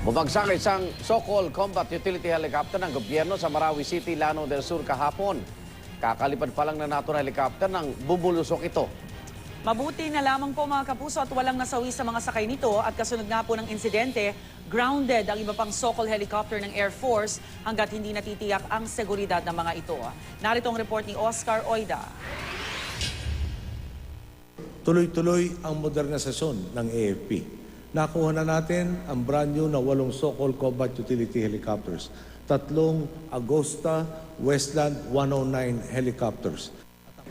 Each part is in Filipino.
Bumagsak isang so-called combat utility helicopter ng gobyerno sa Marawi City, Lanao del Sur kahapon. Kakalipad pa lang na NATO na helicopter nang bumulusok ito. Mabuti na lamang po mga kapuso at walang nasawi sa mga sakay nito at kasunod nga po ng insidente, grounded ang iba pang so-called helicopter ng Air Force hanggat hindi natitiyak ang seguridad ng mga ito. Narito ang report ni Oscar Oida. Tuloy-tuloy ang modernisasyon ng AFP. Nakuha na natin ang brand new na 8 so-called combat utility helicopters. 3 Agosta Westland 109 helicopters.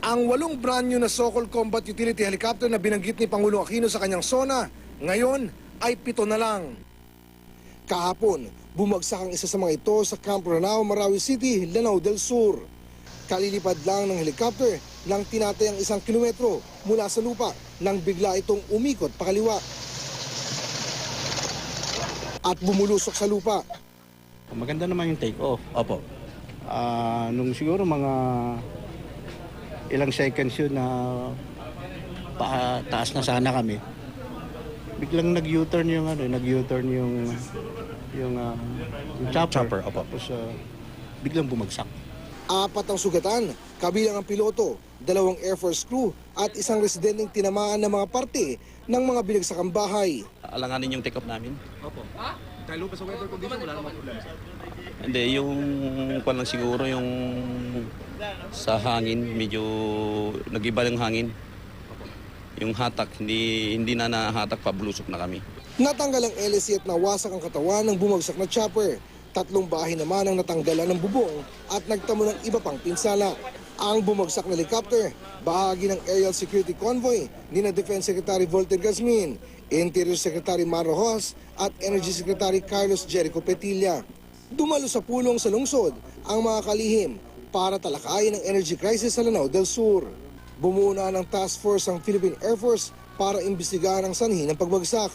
Ang 8 brand new na so-called combat utility helicopter na binanggit ni Pangulong Aquino sa kanyang SONA, ngayon ay 7 na lang. Kahapon, bumagsak ang isa sa mga ito sa Camp Ranao, Marawi City, Lanao del Sur. Kalilipad lang ng helicopter lang tinatayang 1 kilometro mula sa lupa nang bigla itong umikot pakaliwa at bumulusok sa lupa. Maganda naman yung take-off. Opo. Nung siguro mga ilang seconds yun na taas na sana kami. Biglang nag-U-turn yung chopper. Opo. Tapos biglang bumagsak. 4 ang sugatan, kabilang ang piloto, 2 Air Force crew at 1 residenteng tinamaan ng mga parte ng mga binagsakang bahay. Alanganin yung take-off namin. Opo. Dahil pa sa weather condition, wala namang problema sir. Hindi, yung kwan lang siguro yung sa hangin, medyo nag-iba yung hangin. Yung hatak, hindi na nahatak pa, bulusok na kami. Natanggal ang LSC at nawasak ang katawan ng bumagsak na chopper. 3 bahay naman ang natanggalan ng bubong at nagtamo ng iba pang pinsala. Ang bumagsak na helicopter, bahagi ng aerial security convoy ni na Defense Secretary Volter Gazmin, Interior Secretary Mar Rojas at Energy Secretary Carlos Jericho Petilla. Dumalo sa pulong sa lungsod ang mga kalihim para talakayin ang energy crisis sa Lanao del Sur. Bumuo na ng task force ang Philippine Air Force para imbestigahan ang sanhi ng pagbagsak.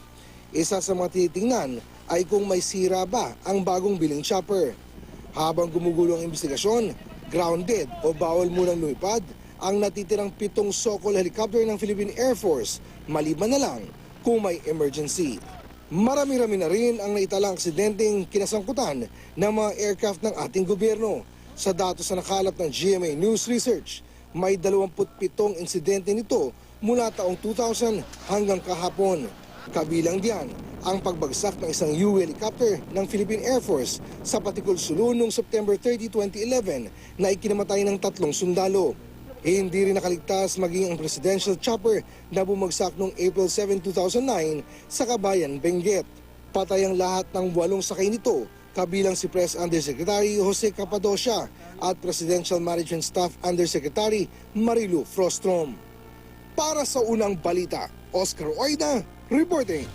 Isa sa mga tinitingnan ay kung may sira ba ang bagong biling chopper. Habang gumugulo ang investigasyon, grounded o bawal munang lumipad ang natitirang 7 so-called helicopter ng Philippine Air Force, maliban na lang kung may emergency. Marami-rami na rin ang naitalang aksidenteng kinasangkutan ng mga aircraft ng ating gobyerno. Sa datos na nakalap ng GMA News Research, may 27 insidente nito mula taong 2000 hanggang kahapon. Kabilang diyan ang pagbagsak ng isang U helicopter ng Philippine Air Force sa Patikul, Sulu noong September 30, 2011 na ikinamatay ng 3 sundalo. Hindi rin nakaligtas maging ang presidential chopper na bumagsak noong April 7, 2009 sa Kabayan, Benguet. Patay ang lahat ng 8 sakay nito, kabilang si Press Undersecretary Jose Capadocia at Presidential Management Staff Undersecretary Marilu Frostrom. Para sa unang balita, Oscar Oida reporting.